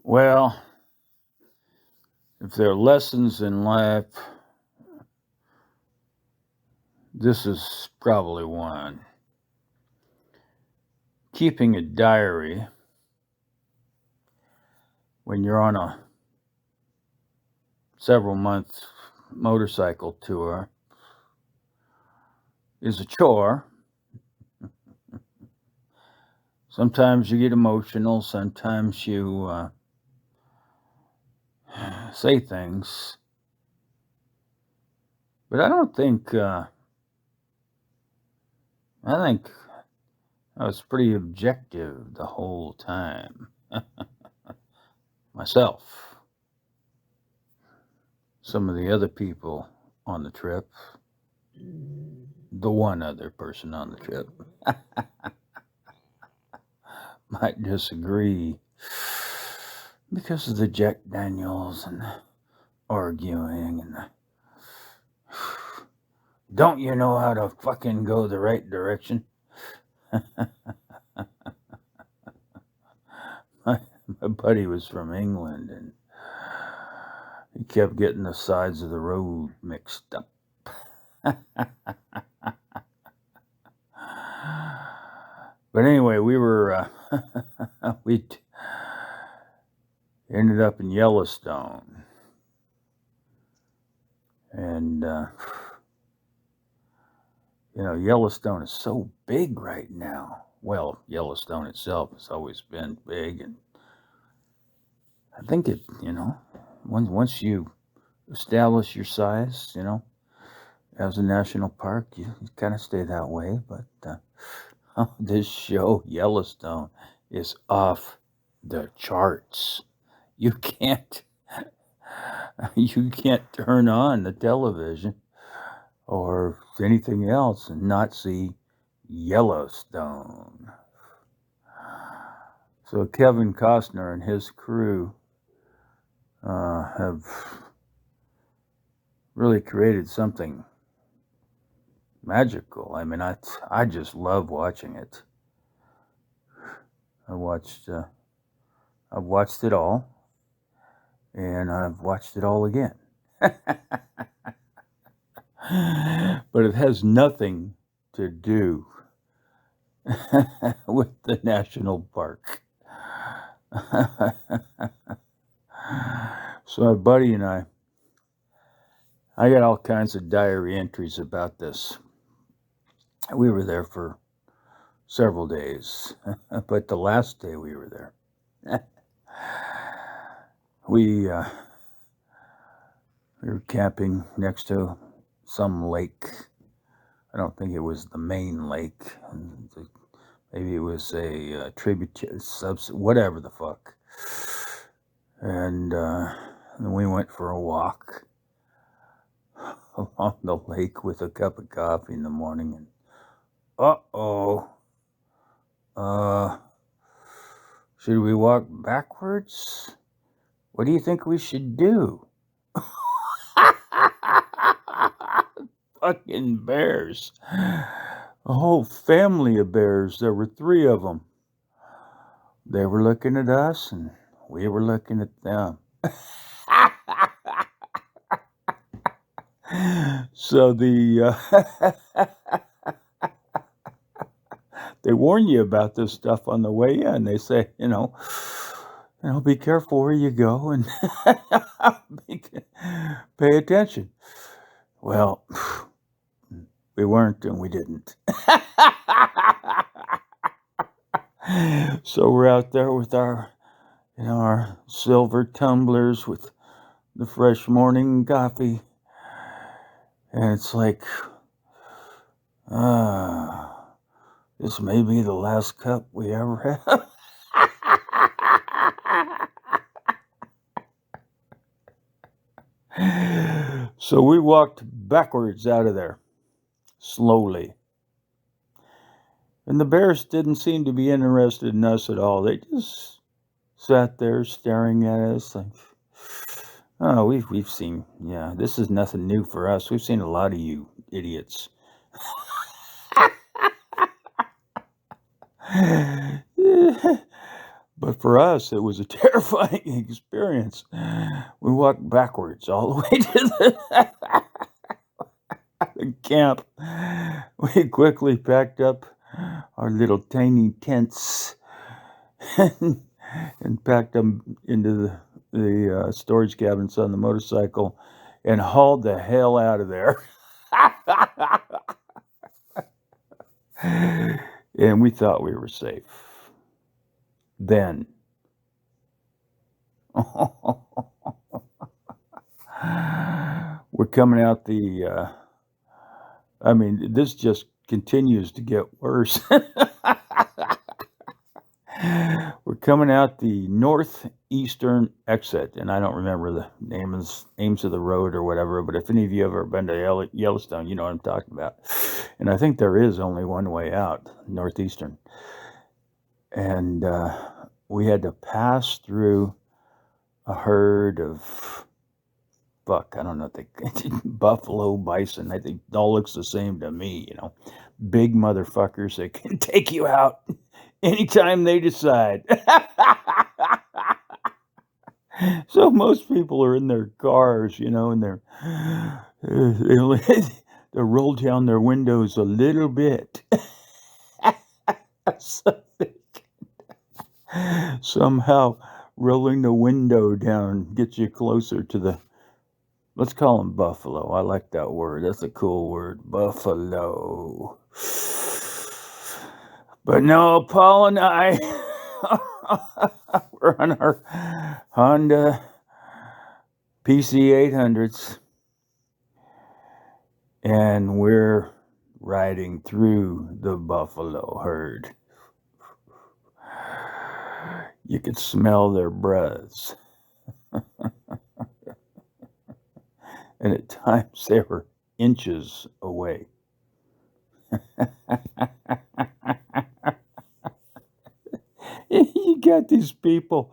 Well, if there are lessons in life, this is probably one. Keeping a diary when you're on a several-month motorcycle tour is a chore. Sometimes you get emotional. Sometimes you say things. But I think I was pretty objective the whole time. Myself. Some of the other people on the trip. The one other person on the trip might disagree because of the Jack Daniels and the arguing and the don't you know how to fucking go the right direction? My buddy was from England and he kept getting the sides of the road mixed up. But anyway, we ended up in Yellowstone. And, Yellowstone is so big right now. Well, Yellowstone itself has always been big. And I think once you establish your size, as a national park, you kind of stay that way. But this show, Yellowstone, is off the charts. You can't turn on the television or anything else and not see Yellowstone. So Kevin Costner and his crew have really created something magical. I mean, I just love watching it. I've watched it all, and I've watched it all again. But it has nothing to do with the national park. So my buddy and I got all kinds of diary entries about this. We were there for several days, but the last day we were there, we were camping next to some lake. I don't think it was the main lake. Maybe it was a tributary, whatever the fuck. And then we went for a walk along the lake with a cup of coffee in the morning. And should we walk backwards? What do you think we should do? Fucking bears. A whole family of bears. There were 3 of them. They were looking at us and we were looking at them. So they warn you about this stuff on the way in. They say, be careful where you go and pay attention. Well, we weren't and we didn't. So we're out there with our silver tumblers with the fresh morning coffee. And it's like, this may be the last cup we ever have. So we walked backwards out of there, slowly. And the bears didn't seem to be interested in us at all. They just sat there staring at us like, oh, we've seen, this is nothing new for us. We've seen a lot of you idiots. But for us, it was a terrifying experience. We walked backwards all the way to the camp. We quickly packed up our little tiny tents and, packed them into the storage cabinets on the motorcycle and hauled the hell out of there. And we thought we were safe. Then, we're coming out I mean, this just continues to get worse. We're coming out the northeastern exit, and I don't remember the names of the road or whatever, but if any of you have ever been to Yellowstone, you know what I'm talking about. And I think there is only one way out, northeastern. And we had to pass through a herd of I don't know, buffalo, bison. I think it all looks the same to me, you know. Big motherfuckers that can take you out anytime they decide. So most people are in their cars, you know, and they roll down their windows a little bit. So somehow rolling the window down gets you closer to let's call them buffalo. I like that word. That's a cool word, buffalo. But no, Paul and I, we're on our Honda PC 800s, and we're riding through the buffalo herd. You could smell their breaths. And at times they were inches away. You got these people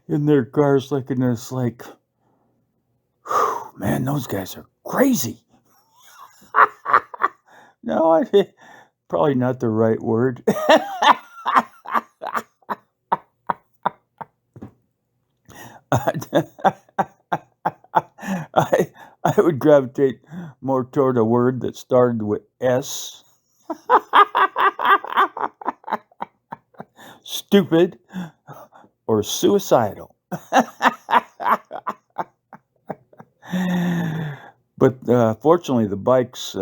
in their cars looking at us like, man, those guys are crazy. No, probably not the right word. I would gravitate more toward a word that started with S. Stupid or suicidal. But fortunately, the bikes,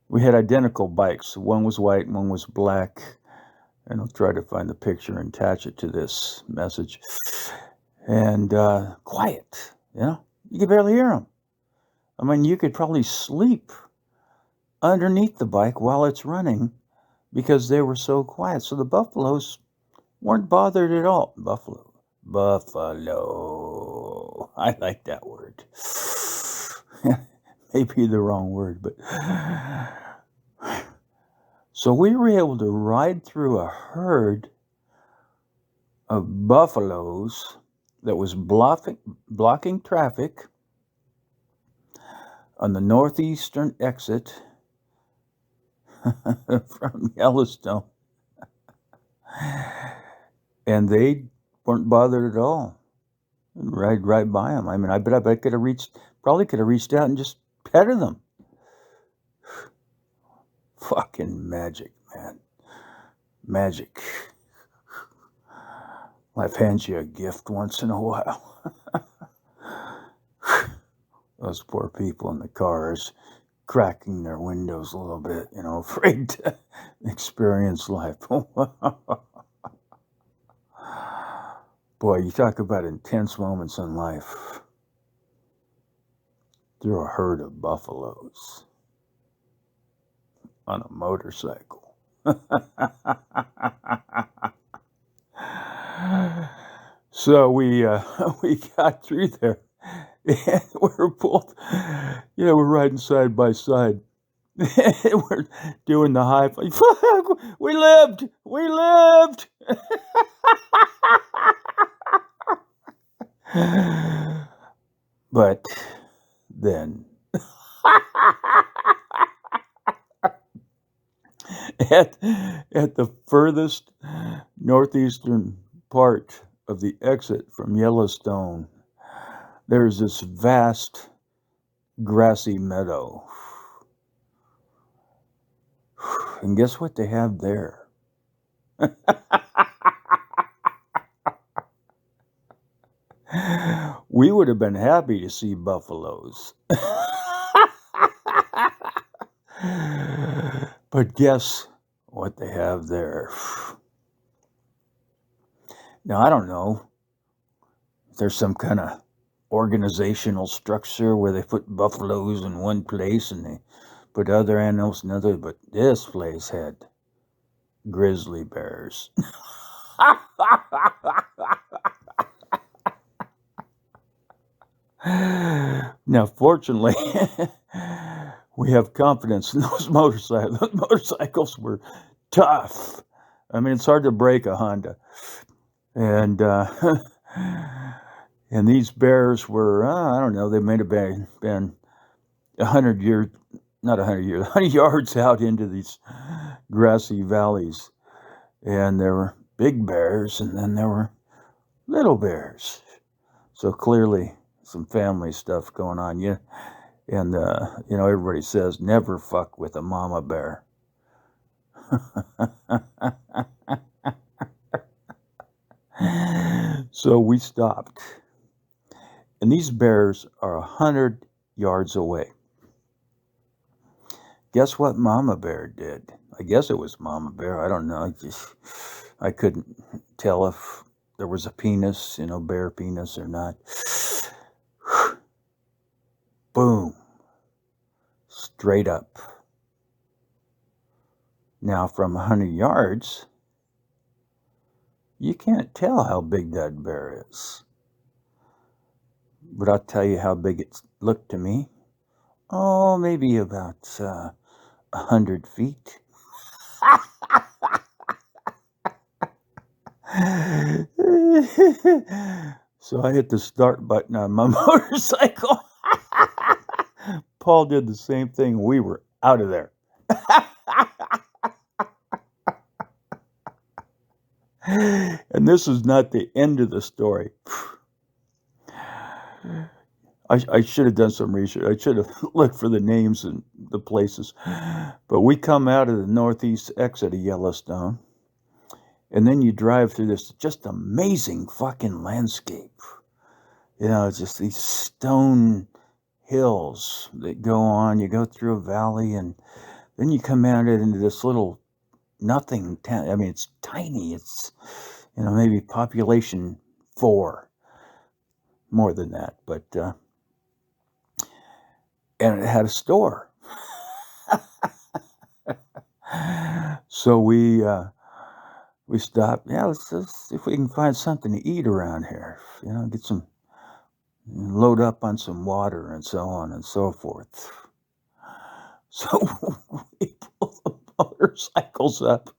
we had identical bikes. One was white and one was black. And I'll try to find the picture and attach it to this message. And quiet, you know, you could barely hear them. I mean, you could probably sleep underneath the bike while it's running because they were so quiet. So the buffaloes weren't bothered at all. Buffalo. I like that word. Maybe the wrong word, but so we were able to ride through a herd of buffaloes that was blocking traffic on the northeastern exit from Yellowstone. And they weren't bothered at all. Ride right by them. I mean, I bet I could have reached out and just petted them. Fucking magic, man. Magic. Life hands you a gift once in a while. Those poor people in the cars cracking their windows a little bit, you know, afraid to experience life. Boy, you talk about intense moments in life. Through a herd of buffaloes on a motorcycle. So we got through there, and we're both, you know, we're riding side by side. We're doing the high five. We lived. But then, at the furthest northeastern part of the exit from Yellowstone, there's this vast grassy meadow. And guess what they have there? We would have been happy to see buffaloes. But guess what they have there? Now, I don't know if there's some kind of organizational structure where they put buffaloes in one place and they put other animals in another, but this place had grizzly bears. Now, fortunately, we have confidence in those motorcycles. Those motorcycles were tough. I mean, it's hard to break a Honda. And and these bears were, I don't know, they may have been 100 years, not 100 years, 100 yards out into these grassy valleys. And there were big bears, and then there were little bears. So clearly some family stuff going on. Yeah. And, you know, everybody says never fuck with a mama bear. So we stopped. And these bears are 100 yards away. Guess what Mama Bear did? I guess it was Mama Bear. I don't know. I couldn't tell if there was a penis, you know, bear penis or not. Boom. Straight up. Now, from 100 yards, you can't tell how big that bear is. But I'll tell you how big it looked to me. Oh, maybe about 100 feet. So I hit the start button on my motorcycle. Paul did the same thing. We were out of there. And this is not the end of the story. I should have done some research. I should have looked for the names and the places. But we come out of the northeast exit of Yellowstone, and then you drive through this just amazing fucking landscape. You know, it's just these stone hills that go on. You go through a valley, and then you come out into this little nothing town. I mean, it's tiny. It's, you know, maybe population 4. More than that, but and it had a store. So we stopped. Yeah, let's see if we can find something to eat around here. You know, get some, load up on some water and so on and so forth. So we pull the motorcycles up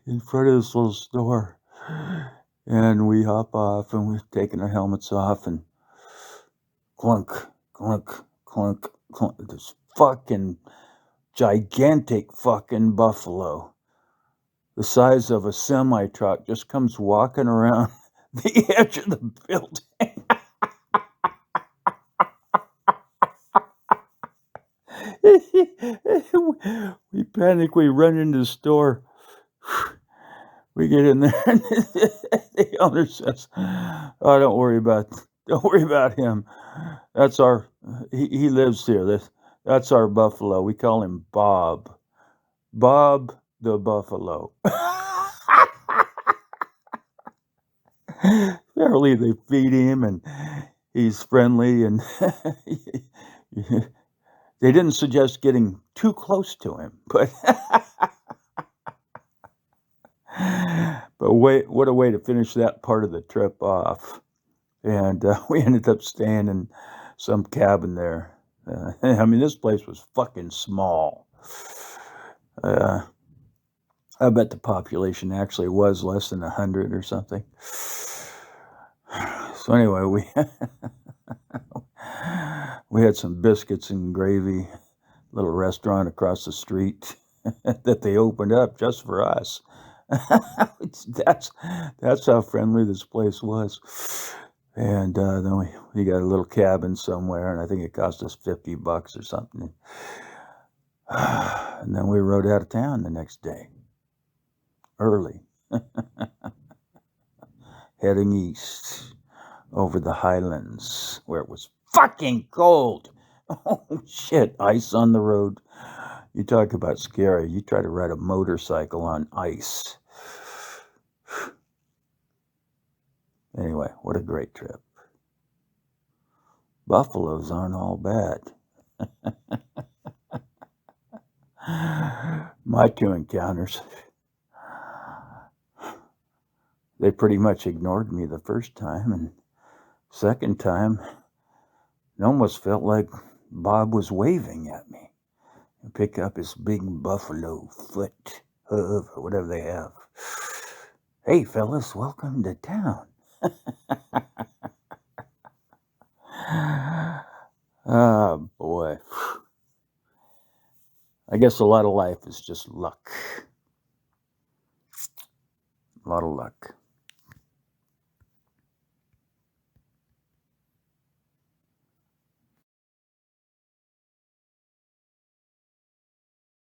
in front of this little store, and we hop off, and we've taken our helmets off, and clunk, clunk, clunk, clunk. This fucking gigantic fucking buffalo, the size of a semi-truck, just comes walking around the edge of the building. We panic, we run into the store. We get in there, and the owner says, "Oh, don't worry about him. That's our, he lives here. That's our buffalo. We call him Bob. Bob the buffalo." Apparently they feed him, and he's friendly, and they didn't suggest getting too close to him, but but what a way to finish that part of the trip off. And we ended up staying in some cabin there. I mean, this place was fucking small. I bet the population actually was less than 100 or something. So anyway, we had some biscuits and gravy, little restaurant across the street that they opened up just for us. That's how friendly this place was. And then we got a little cabin somewhere, and I think it cost us $50 or something. And then we rode out of town the next day, early, heading east over the highlands where it was fucking cold. Oh shit, ice on the road. You talk about scary. You try to ride a motorcycle on ice. Anyway, what a great trip. Buffaloes aren't all bad. My two encounters, they pretty much ignored me the first time, and second time, it almost felt like Bob was waving at me. Pick up his big buffalo foot, hoof, or whatever they have. Hey, fellas, welcome to town. Ah, boy. I guess a lot of life is just luck. A lot of luck.